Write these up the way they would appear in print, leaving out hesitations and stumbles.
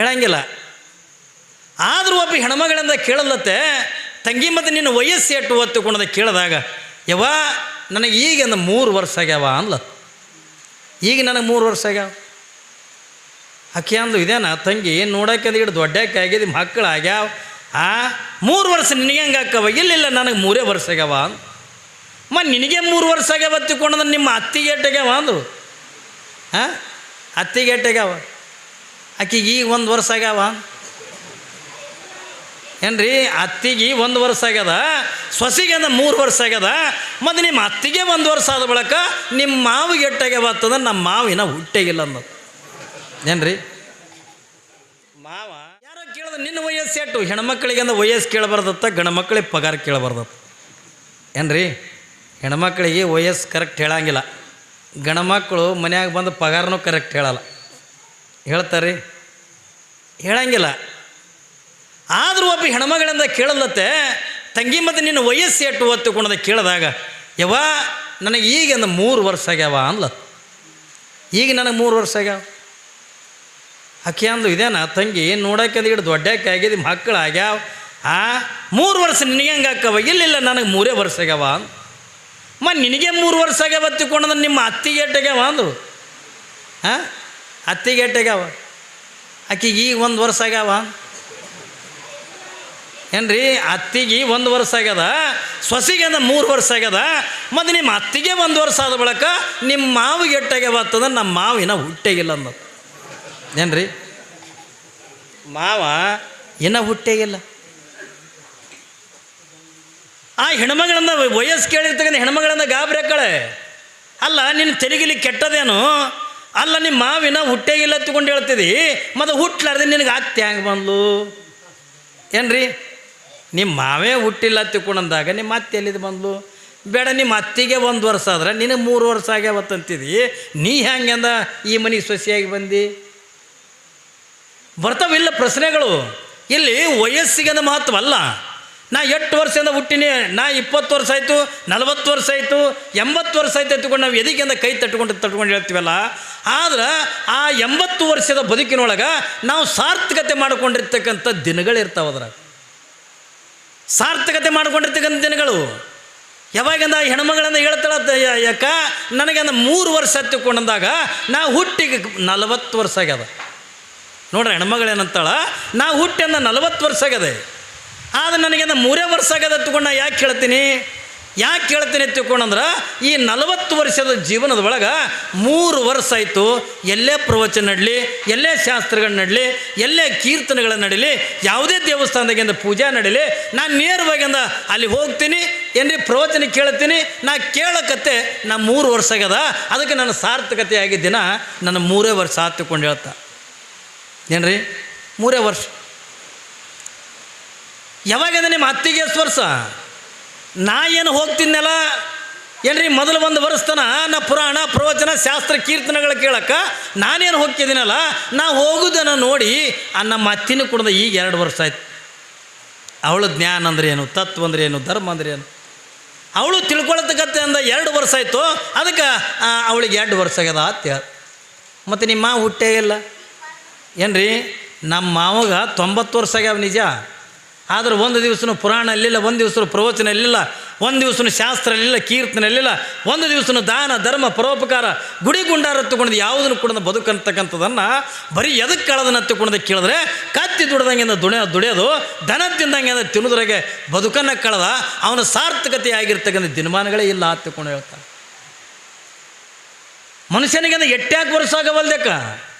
ಹೇಳಂಗಿಲ್ಲ. ಆದರೂ ಒಬ್ಬ ಹೆಣ್ಮಗಳಿಂದ ಕೇಳಲತ್ತೆ, ತಂಗಿ ಮತ್ತು ನಿನ್ನ ವಯಸ್ಸು ಎಟ್ಟು ಒತ್ತುಕೊಂಡದ ಕೇಳಿದಾಗ, ಯವ್ವ ನನಗೆ ಈಗ 3 ವರ್ಷ ಆಗ್ಯಾವ ಅನ್ಲ. ಈಗ ನನಗೆ 3 ವರ್ಷ ಆಗ್ಯಾವ. ಆಕೆ ಅಂದು, ಇದೇನ ತಂಗಿ ನೋಡೋಕೆ ಇಟ್ಟು ದೊಡ್ಡಕ್ಕೆ ಆಗಿದೆ, ಮಕ್ಕಳು ಆಗ್ಯಾವ, 3 ವರ್ಷ ನಿನಗೆ ಹೆಂಗೆ ಹಾಕವ? ಇಲ್ಲ ನನಗೆ 3 ವರ್ಷ ಆಗ್ಯಾವ ಅಂದು. ನಿನಗೆ 3 ವರ್ಷ ಆಗ್ಯಾವ ತಿಳ್ಕೊಂಡ್ರೆ ನಿಮ್ಮ ಅತ್ತಿಗೆ ಎಟ್ಟಾಗ್ಯಾವ ಅಂದರು. ಅತ್ತಿಗೆ ಎಟ್ಟಾಗ್ಯಾವ? ಆಕೆಗೆ ಈಗ 1 ವರ್ಷ ಆಗ್ಯಾವ ಏನ್ರಿ? ಅತ್ತಿಗೆ 1 ವರ್ಷ ಆಗ್ಯದ, ಸೊಸಿಗೆ 3 ವರ್ಷ ಆಗ್ಯದ. ಮತ್ತು ನಿಮ್ಮ ಅತ್ತಿಗೆ 1 ವರ್ಷ ಆದ ಬಳಿಕ ನಿಮ್ಮ ಮಾವಿಗೆ ಎಟ್ಟಾಗ್ಯಾವ ಅಂತಂದ್ರೆ ನಮ್ಮ ಮಾವಿನ ಹುಟ್ಟೆಗಿಲ್ಲ ಅನ್ನೋದು ಏನ್ರಿ? ಮಾವ ಯಾರೋ ಕೇಳಿದ ನಿನ್ನ ವಯಸ್ಸು ಎಟ್ಟು? ಹೆಣ್ಮಕ್ಳಿಗೆ ವಯಸ್ಸು ಕೇಳಬಾರ್ದತ್ತ, ಗಂಡು ಮಕ್ಕಳಿಗೆ ಪಗಾರ ಕೇಳಬಾರ್ದತ್ತ ಏನ್ರಿ? ಹೆಣ್ಮಕ್ಳಿಗೆ ವಯಸ್ಸು ಕರೆಕ್ಟ್ ಹೇಳಂಗಿಲ್ಲ, ಗಂಡು ಮಕ್ಕಳು ಮನ್ಯಾಗ ಬಂದು ಪಗಾರನೂ ಕರೆಕ್ಟ್ ಹೇಳಲ್ಲ. ಹೇಳ್ತಾರೆ ಹೇಳಂಗಿಲ್ಲ. ಆದರೂ ಒಬ್ಬ ಹೆಣ್ಮಗಳಿಂದ ಕೇಳಲತ್ತೆ, ತಂಗಿ ಮತ್ತು ನಿನ್ನ ವಯಸ್ಸು ಎಟ್ಟು ಒತ್ತುಕೊಂಡದ ಕೇಳಿದಾಗ, ಯವ್ವ ನನಗೆ ಈಗ 3 ವರ್ಷ ಆಗ್ಯಾವ ಅನ್ಲ. ಈಗ ನನಗೆ 3 ವರ್ಷ ಆಗ್ಯಾವ. ಆಕೆ ಅಂದು, ಇದೇನ ತಂಗಿ ನೋಡೋಕೆ ಇಟ್ಟು ದೊಡ್ಡಕ್ಕೆ ಆಗಿದೆ, ಮಕ್ಕಳು ಆಗ್ಯಾವ, 3 ವರ್ಷ ನಿನಗೆ ಹೆಂಗೆ ಹಾಕವ? ಇಲ್ಲ ನನಗೆ 3 ವರ್ಷ ಆಗ್ಯಾವ ಅಂದು. ನಿನಗೆ 3 ವರ್ಷ ಆಗ್ಯಾವ ತಿಳ್ಕೊಂಡ್ರೆ ನಿಮ್ಮ ಅತ್ತಿಗೆ ಎಟ್ಟಾಗ್ಯಾವ ಅಂದರು. ಅತ್ತಿಗೆ ಎಟ್ಟಾಗ್ಯಾವ? ಆಕೆಗೆ ಈಗ 1 ವರ್ಷ ಆಗ್ಯಾವ ಏನ್ರಿ? ಅತ್ತಿಗೆ 1 ವರ್ಷ ಆಗ್ಯದ, ಸೊಸಿಗೆ 3 ವರ್ಷ ಆಗ್ಯದ. ಮತ್ತು ನಿಮ್ಮ ಅತ್ತಿಗೆ 1 ವರ್ಷ ಆದ ಬಳಿಕ ನಿಮ್ಮ ಮಾವಿಗೆ ಎಟ್ಟಾಗ್ಯಾವ ಅಂತಂದ್ರೆ ನಮ್ಮ ಮಾವಿನ ಹುಟ್ಟೆಗಿಲ್ಲ ಅನ್ನೋದು ಏನ್ರಿ? ಮಾವ ಇನ್ನೂ ಹುಟ್ಟೆಗಿಲ್ಲ. ಆ ಹೆಣ್ಮಗಳಿಂದ ವಯಸ್ಸು ಕೇಳಿರ್ತಕ್ಕಂಥ ಹೆಣ್ಮಗಳಿಂದ ಗಾಬರಿ ಹಾಕಳೆ, ಅಲ್ಲ ನಿನ್ನ ತೆರಿಗಿಲಿ ಕೆಟ್ಟದೇನು? ಅಲ್ಲ ನಿಮ್ಮ ಮಾವಿನ ಹುಟ್ಟೆಗಿಲ್ಲ ತಗೊಂಡು ಹೇಳ್ತಿದ್ದಿ, ಮತ್ತು ಹುಟ್ಟಲಾರ್ದೆ ನಿನಗೆ ಅತ್ತೆ ಹ್ಯಾಂಗೆ ಬಂದ್ಲು ಏನ್ರಿ? ನಿಮ್ಮ ಮಾವೇ ಹುಟ್ಟಿಲ್ಲ ತಿಳ್ಕೊಂಡಂದಾಗ ನಿಮ್ಮ ಅತ್ತೆ ಎಲ್ಲಿದ್ದು ಬಂದ್ಲು? ಬೇಡ, ನಿಮ್ಮ ಅತ್ತಿಗೆ 1 ವರ್ಷ ಆದ್ರೆ ನಿನಗೆ 3 ವರ್ಷ ಆಗ್ಯಾವತ್ತಂತಿದ್ದಿ, ನೀ ಹೆಂಗೆಂದ ಈ ಮನೆಗೆ ಸೊಸೆಯಾಗಿ ಬಂದು? ಬರ್ತಾವಿಲ್ಲ ಪ್ರಶ್ನೆಗಳು. ಇಲ್ಲಿ ವಯಸ್ಸಿಗೆ ಮಹತ್ವ ಅಲ್ಲ. ನಾ 8 ವರ್ಷದಿಂದ ಹುಟ್ಟಿನಿ, ನಾ 20 ವರ್ಷ ಆಯಿತು, 40 ವರ್ಷ ಆಯಿತು, 80 ವರ್ಷ ಆಯ್ತು ಎತ್ಕೊಂಡು ನಾವು ಎದಕ್ಕಿಂದ ಕೈ ತಟ್ಕೊಂಡು ಹೇಳ್ತೀವಲ್ಲ. ಆದ್ರೆ ಆ 80 ವರ್ಷದ ಬದುಕಿನೊಳಗೆ ನಾವು ಸಾರ್ಥಕತೆ ಮಾಡಿಕೊಂಡಿರ್ತಕ್ಕಂಥ ದಿನಗಳಿರ್ತಾವೆ. ಅದ್ರಾಗ ಸಾರ್ಥಕತೆ ಮಾಡ್ಕೊಂಡಿರ್ತಕ್ಕಂಥ ದಿನಗಳು ಯಾವಾಗಿಂದ ಹೆಣ್ಮಗಳಿಂದ ಹೇಳ್ತಾಳ, ಯಾಕ ನನಗೆ 3 ವರ್ಷ ತಿಳ್ಕೊಂಡಂದಾಗ ನಾ ಹುಟ್ಟಿಗೆ 40 ವರ್ಷ ಆಗ್ಯದ. ನೋಡ್ರಿ ಹೆಣ್ಮಗಳೇನಂತಾಳ, ನಾ ಹುಟ್ಟಿ 40 ವರ್ಷ ಆಗ್ಯದೆ, ಆದರೆ ನನಗೆ 3 ವರ್ಷ ಆಗ್ಯದ ತಿಳ್ಕೊಂಡು ನಾ ಯಾಕೆ ಹೇಳ್ತೀನಿ ತಿಳ್ಕೊಂಡಂದ್ರೆ, ಈ 40 ವರ್ಷದ ಜೀವನದ ಒಳಗೆ 3 ವರ್ಷ ಆಯಿತು, ಎಲ್ಲೇ ಪ್ರವಚನ ನಡಲಿ, ಎಲ್ಲೇ ಶಾಸ್ತ್ರಗಳು ನಡಲಿ, ಎಲ್ಲೇ ಕೀರ್ತನೆಗಳು ನಡೀಲಿ, ಯಾವುದೇ ದೇವಸ್ಥಾನದಾಗಿಂದ ಪೂಜೆ ನಡೀಲಿ, ನಾನು ನೇರವಾಗಿಂದ ಅಲ್ಲಿ ಹೋಗ್ತೀನಿ ಏನ್ರಿ, ಪ್ರವಚನ ಕೇಳ್ತೀನಿ. ನಾ ಕೇಳಕತ್ತೆ ನಾ 3 ವರ್ಷ ಆಗ್ಯದ, ಅದಕ್ಕೆ ನನ್ನ ಸಾರ್ಥಕತೆ ಆಗಿದ್ದಿನ ನನ್ನ 3 ವರ್ಷ ತಿಳ್ಕೊಂಡು ಹೇಳ್ತಾ ಏನ್ರಿ? 3 ವರ್ಷ. ಯಾವಾಗಂದ ನಿಮ್ಮ ಅತ್ತಿಗೆ ಎಷ್ಟು ವರ್ಷ? ನಾ ಏನು ಹೋಗ್ತೀನಲ್ಲ ಏನ್ರಿ, ಮೊದಲು 1 ವರ್ಷತನ ನಾ ಪುರಾಣ ಪ್ರವಚನ ಶಾಸ್ತ್ರ ಕೀರ್ತನೆಗಳು ಕೇಳಕ್ಕೆ ನಾನೇನು ಹೋಗ್ತಿದ್ದೀನಲ್ಲ, ನಾ ಹೋಗೋದನ್ನು ನೋಡಿ ನಮ್ಮ ಅತ್ತಿನ ಕುಡ್ದ ಈಗ 2 ವರ್ಷ ಆಯ್ತು. ಅವಳು ಜ್ಞಾನ ಅಂದ್ರೆ ಏನು, ತತ್ವ ಅಂದ್ರೆ ಏನು, ಧರ್ಮ ಅಂದ್ರೆ ಏನು ಅವಳು ತಿಳ್ಕೊಳತಕ್ಕಂತೆ ಅಂದ 2 ವರ್ಷ ಆಯಿತು, ಅದಕ್ಕೆ ಅವಳಿಗೆ 2 ವರ್ಷ ಆಗ್ಯದ ಅತ್ಯ. ಮತ್ತು ನಿಮ್ಮ ಮಾವ ಹುಟ್ಟೇ ಇಲ್ಲ ಏನ್ರಿ? ನಮ್ಮ ಮಾವಾಗ 90 ವರ್ಷ ಆಗ್ಯಾವ ನಿಜ. ಆದ್ರೆ 1 ದಿವಸನೂ ಪುರಾಣ ಅಲ್ಲಿಲ್ಲ, 1 ದಿವಸ ಪ್ರವಚನ ಇರಲಿಲ್ಲ, 1 ದಿವಸನೂ ಶಾಸ್ತ್ರ ಇರಲಿಲ್ಲ, ಕೀರ್ತನೆ ಇರಲಿಲ್ಲ, 1 ದಿವಸನೂ ದಾನ ಧರ್ಮ ಪರೋಪಕಾರ ಗುಡಿ ಗುಂಡಾರ ತಗೊಂಡು ಯಾವುದನ್ನು ಕೂಡ ಬದುಕಂತಕ್ಕಂಥದ್ದನ್ನು ಬರೀ ಎದಕ್ಕೆ ಕಳೆದನ್ನ ತಗೊಂಡು ಕೇಳಿದ್ರೆ, ಕತ್ತಿ ದುಡ್ದಂಗೆ ದುಡಿಯೋದು, ದನ ತಿಂದಂಗೆ ತಿನ್ನೋದ್ರಾಗೆ ಬದುಕನ್ನು ಕಳೆದ ಅವನ ಸಾರ್ಥಕತೆ ಆಗಿರ್ತಕ್ಕಂಥ ದಿನಮಾನಗಳೇ ಇಲ್ಲ ಅಂತಕೊಂಡು ಹೇಳ್ತಾರೆ. ಮನುಷ್ಯನಿಗೆ ಎಟ್ಟ್ಯಾಕೆ ವರ್ಷ ಆಗವಲ್ದಕ್ಕ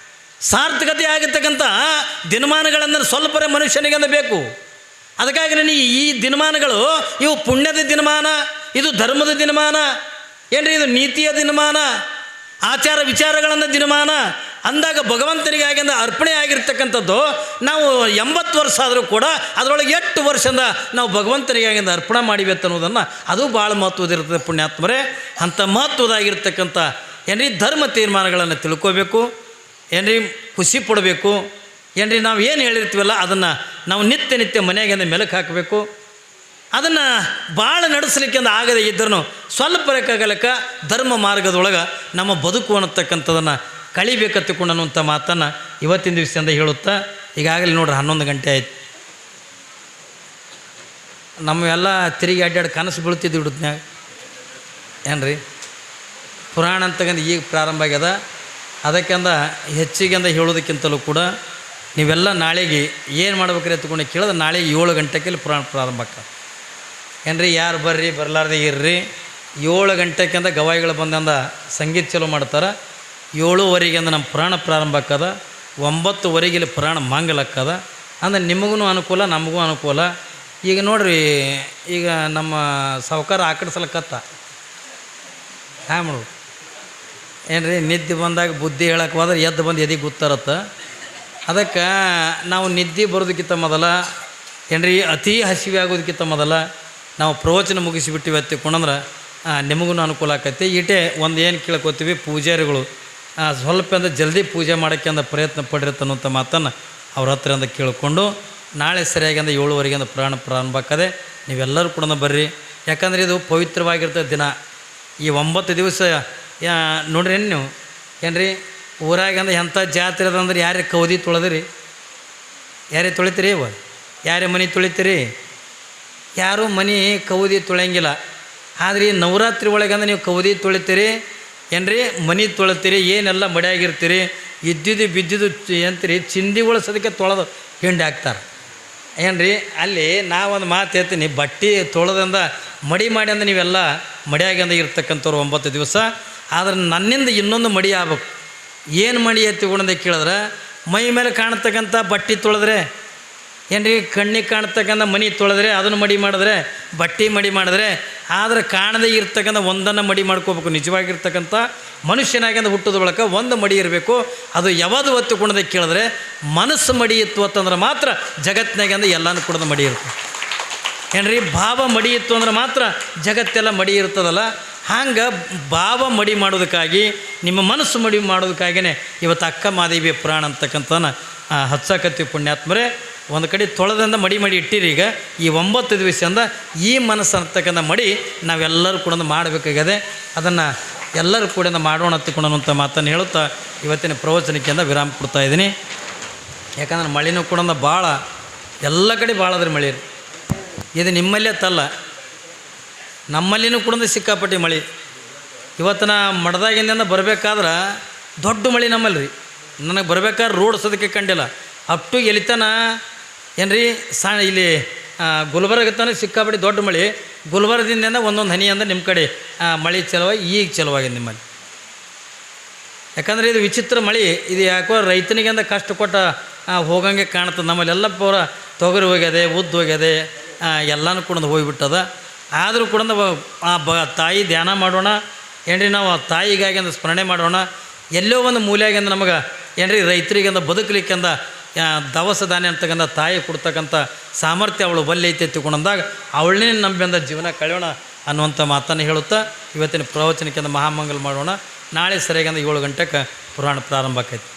ಸಾರ್ಥಕತೆ ಆಗಿರ್ತಕ್ಕಂಥ ದಿನಮಾನಗಳಂದ್ರೆ ಸ್ವಲ್ಪರೇ ಮನುಷ್ಯನಿಗೆ ಬೇಕು. ಅದಕ್ಕಾಗಿ ನನಗೆ ಈ ದಿನಮಾನಗಳು ಇವು ಪುಣ್ಯದ ದಿನಮಾನ, ಇದು ಧರ್ಮದ ದಿನಮಾನ ಏನ್ರಿ, ಇದು ನೀತಿಯ ದಿನಮಾನ, ಆಚಾರ ವಿಚಾರಗಳನ್ನು ದಿನಮಾನ ಅಂದಾಗ ಭಗವಂತನಿಗಾಗಿಂದ ಅರ್ಪಣೆ ಆಗಿರ್ತಕ್ಕಂಥದ್ದು. ನಾವು 80 ವರ್ಷ ಆದರೂ ಕೂಡ ಅದರೊಳಗೆ 8 ವರ್ಷದಿಂದ ನಾವು ಭಗವಂತನಿಗಾಗಿಂದ ಅರ್ಪಣೆ ಮಾಡಿಬೇಕು ಅನ್ನೋದನ್ನು ಅದು ಭಾಳ ಮಹತ್ವದಿರ್ತದೆ ಪುಣ್ಯಾತ್ಮರೇ. ಅಂಥ ಮಹತ್ವದಾಗಿರ್ತಕ್ಕಂಥ ಏನ್ರಿ ಧರ್ಮ ತೀರ್ಮಾನಗಳನ್ನು ತಿಳ್ಕೋಬೇಕು ಏನ್ರಿ, ಖುಷಿ ಪಡಬೇಕು ಏನ್ರಿ. ನಾವು ಏನು ಹೇಳಿರ್ತೀವಲ್ಲ ಅದನ್ನು ನಾವು ನಿತ್ಯ ಮನೆಯಾಗಿಂದ ಮೆಲುಕು ಹಾಕಬೇಕು. ಅದನ್ನು ಭಾಳ ನಡೆಸಲಿಕ್ಕೆ ಆಗದೆ ಇದ್ದರೂ ಸ್ವಲ್ಪ ಬೇಕಾಗಲಕ್ಕ ಧರ್ಮ ಮಾರ್ಗದೊಳಗೆ ನಮ್ಮ ಬದುಕು ಅನ್ನತಕ್ಕಂಥದ್ದನ್ನು ಕಳಿಬೇಕತ್ತುಕೊಂಡು ಅನ್ನುವಂಥ ಮಾತನ್ನು ಇವತ್ತಿನ ದಿವಸದಿಂದ ಹೇಳುತ್ತಾ ಈಗಾಗಲೇ ನೋಡ್ರಿ 11 ಗಂಟೆ ಆಯ್ತು. ನಮ್ಮೆಲ್ಲ ತಿರುಗಿ ಅಡ್ಡಾಡಿ ಕನಸು ಬೀಳ್ತಿದ್ದು ಹಿಡಿದ್ನ್ಯಾಗ ಏನು ರೀ ಪುರಾಣ ಅಂತಕಂದು ಈಗ ಪ್ರಾರಂಭ ಆಗ್ಯದ. ಅದಕ್ಕೆಂದ ಹೆಚ್ಚಿಗೆ ಹೇಳೋದಕ್ಕಿಂತಲೂ ಕೂಡ ನೀವೆಲ್ಲ ನಾಳೆಗೆ ಏನು ಮಾಡ್ಬೇಕ್ರಿ ಎತ್ಕೊಂಡು ಕೇಳಿದ್ರೆ ನಾಳೆಗೆ 7 ಗಂಟೆಗೆ ಪುರಾಣ ಪ್ರಾರಂಭ ಆಗ್ತದೆ ಏನು ರೀ. ಯಾರು ಬರ್ರಿ ಬರಲಾರ್ದೆ ಇರ್ರಿ. 7 ಗಂಟೆಗಿಂದ ಗವಾಯಿಗಳು ಬಂದಂದ ಸಂಗೀತ ಚಲೋ ಮಾಡ್ತಾರೆ. 7:15 ನಮ್ಮ ಪುರಾಣ ಪ್ರಾರಂಭ ಆಗ್ತದ. 9:00 ಇಲ್ಲಿ ಪುರಾಣ ಮಾಂಗಲಕ್ಕದ. ಅಂದ್ರೆ ನಿಮಗೂ ಅನುಕೂಲ ನಮಗೂ ಅನುಕೂಲ. ಈಗ ನೋಡ್ರಿ ಈಗ ನಮ್ಮ ಸಾವುಕಾರ ಆಕಡಿಸ್ಲಕ್ಕತ್ತ ಹ್ಯಾಂಗ ಮಾಡೋದು ಏನು ರೀ. ನಿದ್ದೆ ಬಂದಾಗ ಬುದ್ಧಿ ಹೇಳಕ್ಕೆ ಹೋದ್ರೆ ಎದ್ದು ಬಂದು ಎದಿಗೆ ಗೊತ್ತಾರತ್ತ. ಅದಕ್ಕೆ ನಾವು ನಿದ್ದೆ ಬರೋದಕ್ಕಿಂತ ಮೊದಲ ಏನು ರೀ ಅತಿ ಹಸಿವೆ ಆಗೋದಕ್ಕಿಂತ ಮೊದಲ ನಾವು ಪ್ರವಚನ ಮುಗಿಸಿಬಿಟ್ಟಿವಿ ಎತ್ತಿಕೊಂಡ್ರೆ ನಿಮಗೂ ಅನುಕೂಲ ಆಕೈತಿ. ಈಟೆ ಒಂದು ಏನು ಕೇಳ್ಕೊತೀವಿ ಪೂಜಾರಿಗಳು ಸ್ವಲ್ಪ ಜಲ್ದಿ ಪೂಜೆ ಮಾಡೋಕ್ಕೆ ಪ್ರಯತ್ನ ಪಡಿರತ್ತನ್ನುವಂಥ ಮಾತನ್ನು ಅವ್ರ ಹತ್ರ ಕೇಳಿಕೊಂಡು ನಾಳೆ ಸರಿಯಾಗಿ 7:15 ಪುರಾಣ ಪ್ರಾರಂಭ ಆಗ್ತದೆ. ನೀವೆಲ್ಲರೂ ಕೂಡ ಬರ್ರಿ. ಯಾಕಂದರೆ ಇದು ಪವಿತ್ರವಾಗಿರ್ತದೆ ದಿನ. ಈ 9 ದಿವಸ ನೋಡ್ರಿ ನೀವು ಏನು ರೀ ಊರಾಗ ಎಂಥ ಜಾತ್ರೆ ಅದಂದ್ರೆ ಯಾರೇ ಕೌದಿ ತೊಳೆದ್ರಿ ಯಾರೇ ತೊಳಿತೀರಿ ಇವ ಯಾರೇ ಮನೆ ತೊಳಿತೀರಿ ಯಾರೂ ಮನೆ ಕೌದಿ ತೊಳೆಯಂಗಿಲ್ಲ. ಆದರೆ ಈ ನವರಾತ್ರಿ ಒಳಗಂದ್ರೆ ನೀವು ಕೌದಿ ತೊಳಿತೀರಿ ಏನು ರೀ ಮನೆ ತೊಳಿತೀರಿ ಏನೆಲ್ಲ ಮಡಿಯಾಗಿರ್ತೀರಿ ಇದ್ದಿದ್ದು ಬಿದ್ದಿದ್ದು ಎಂತೀರಿ ಚಿಂದಿ ಉಳಿಸೋದಕ್ಕೆ ತೊಳೆದು ಹಿಂಡಿ ಹಾಕ್ತಾರೆ ಏನು ರೀ. ಅಲ್ಲಿ ನಾವೊಂದು ಮಾತು ಹೇಳ್ತೀನಿ ಬಟ್ಟೆ ತೊಳೆದಿಂದ ಮಡಿ ಮಾಡಿ ಅಂದ್ರೆ ನೀವೆಲ್ಲ ಮಡಿಯಾಗಿಂದ ಇರ್ತಕ್ಕಂಥವ್ರು 9 ದಿವಸ. ಆದರೆ ನನ್ನಿಂದ ಇನ್ನೊಂದು ಮಡಿ ಆಗ್ಬೇಕು. ಏನು ಮಡಿ ಎತ್ತಿಕೊಂಡೆ ಕೇಳಿದ್ರೆ ಮೈ ಮೇಲೆ ಕಾಣತಕ್ಕಂಥ ಬಟ್ಟೆ ತೊಳೆದ್ರೆ ಏನು ರೀ ಕಣ್ಣಿಗೆ ಕಾಣ್ತಕ್ಕಂಥ ಮನೆ ತೊಳೆದ್ರೆ ಅದನ್ನು ಮಡಿ ಮಾಡಿದ್ರೆ ಬಟ್ಟೆ ಮಡಿ ಮಾಡಿದ್ರೆ ಆದರೆ ಕಾಣದೇ ಇರ್ತಕ್ಕಂಥ ಒಂದನ್ನು ಮಡಿ ಮಾಡ್ಕೋಬೇಕು. ನಿಜವಾಗಿರ್ತಕ್ಕಂಥ ಮನುಷ್ಯನಾಗಿಂದ ಹುಟ್ಟೋದ ಬಳಕ ಒಂದು ಮಡಿ ಇರಬೇಕು. ಅದು ಯಾವುದು ಒತ್ತುಕೊಂಡದೆ ಕೇಳಿದ್ರೆ ಮನಸ್ಸು ಮಡಿ ಇತ್ತು ಅಂತಂದ್ರೆ ಮಾತ್ರ ಜಗತ್ತಿನಾಗಿಂದ ಎಲ್ಲನೂ ಕೂಡ ಮಡಿ ಇರ್ತದೆ ಏನು ರೀ. ಭಾವ ಮಡಿ ಇತ್ತು ಅಂದ್ರೆ ಮಾತ್ರ ಜಗತ್ತೆಲ್ಲ ಮಡಿ ಇರ್ತದಲ್ಲ. ಹಂಗೆ ಭಾವ ಮಡಿ ಮಾಡೋದಕ್ಕಾಗಿ ನಿಮ್ಮ ಮನಸ್ಸು ಮಡಿ ಮಾಡೋದಕ್ಕಾಗಿಯೇ ಇವತ್ತು ಅಕ್ಕ ಮಾದೇವಿ ಪುರಾಣ ಅಂತಕ್ಕಂಥನ ಹಚ್ಚಕತ್ತಿ ಪುಣ್ಯಾತ್ಮರೇ. ಒಂದು ಕಡೆ ತೊಳೆದಿಂದ ಮಡಿ ಇಟ್ಟಿರಿ. ಈಗ ಈ 9 ದಿವಸದಿಂದ ಈ ಮನಸ್ಸು ಅಂತಕ್ಕಂಥ ಮಡಿ ನಾವೆಲ್ಲರೂ ಕೂಡ ಮಾಡಬೇಕಾಗಿದೆ. ಅದನ್ನು ಎಲ್ಲರೂ ಕೂಡ ಮಾಡೋಣ ಹತ್ತಿಕೊಳ್ಳೋಣ ಮಾತನ್ನು ಹೇಳುತ್ತಾ ಇವತ್ತಿನ ಪ್ರವಚನಕ್ಕಿಂತ ವಿರಾಮ ಕೊಡ್ತಾಯಿದ್ದೀನಿ. ಯಾಕಂದ್ರೆ ಮಳೆನೂ ಕೂಡ ಭಾಳ ಎಲ್ಲ ಕಡೆ ಭಾಳ ಅದ್ರಿ ಮಳೆ. ಇದು ನಿಮ್ಮಲ್ಲೇ ತಲ್ಲ ನಮ್ಮಲ್ಲಿನೂ ಕೂಡ ಸಿಕ್ಕಾಪಟ್ಟಿ ಮಳೆ. ಇವತ್ತು ನಾ ಮಠದಾಗಿಂದ ಬರಬೇಕಾದ್ರೆ ದೊಡ್ಡ ಮಳೆ ನಮ್ಮಲ್ಲಿ ರೀ. ನನಗೆ ಬರಬೇಕಾದ್ರೆ ರೋಡ್ ಸದಕ್ಕೆ ಕಂಡಿಲ್ಲ. ಅಷ್ಟು ಎಲಿತನ ಏನು ರೀ ಸಣ್ಣ ಇಲ್ಲಿ ಗುಲ್ಬರ್ಗತನ ಸಿಕ್ಕಾಪಟ್ಟಿ ದೊಡ್ಡ ಮಳೆ. ಗುಲ್ಬರ್ಗದಿಂದ ಒಂದೊಂದು ಹನಿ ಅಂದ್ರೆ ನಿಮ್ಮ ಕಡೆ ಮಳೆ ಚಲವಾಗಿ ಈಗ ಚಲವಾಗಿದೆ ನಿಮ್ಮಲ್ಲಿ. ಯಾಕಂದರೆ ಇದು ವಿಚಿತ್ರ ಮಳೆ. ಇದು ಯಾಕೋ ರೈತನಿಗೆ ಕಷ್ಟ ಕೊಟ್ಟ ಹೋಗಂಗೆ ಕಾಣ್ತದೆ. ನಮ್ಮಲ್ಲೆಲ್ಲ ಪೂರ ತೊಗರಿ ಹೋಗ್ಯದೆ ಉದ್ದು ಹೋಗ್ಯದೆ ಎಲ್ಲನೂ ಕೂಡ ಹೋಗಿಬಿಟ್ಟದ. ಆದರೂ ಕೂಡ ತಾಯಿ ಧ್ಯಾನ ಮಾಡೋಣ ಏನ್ರಿ. ನಾವು ತಾಯಿಗಾಗಿ ಸ್ಮರಣೆ ಮಾಡೋಣ. ಎಲ್ಲೋ ಒಂದು ಮೂಲೆಯಾಗಿಂದ ನಮಗೆ ಏನ್ರಿ ರೈತರಿಗಿಂದ ಬದುಕಲಿಕ್ಕಿಂದ ದವಸ ಧಾನ್ಯ ಅಂತಕ್ಕಂಥ ತಾಯಿ ಕೊಡ್ತಕ್ಕಂಥ ಸಾಮರ್ಥ್ಯ ಅವಳು ಬಲ್ಲಿ ಐತೆ ಎತ್ತಿಕೊಂಡಂದಾಗ ಅವಳನ್ನೇ ನಂಬಿಂದ ಜೀವನ ಕಳೆಯೋಣ ಅನ್ನುವಂಥ ಮಾತನ್ನು ಹೇಳುತ್ತಾ ಇವತ್ತಿನ ಪ್ರವಚನಕ್ಕಿಂತ ಮಹಾಮಂಗಲ ಮಾಡೋಣ. ನಾಳೆ ಸರಿಯಾಗಿ 7 ಗಂಟೆಗೆ ಪುರಾಣ ಪ್ರಾರಂಭ ಆಕೈತಿ.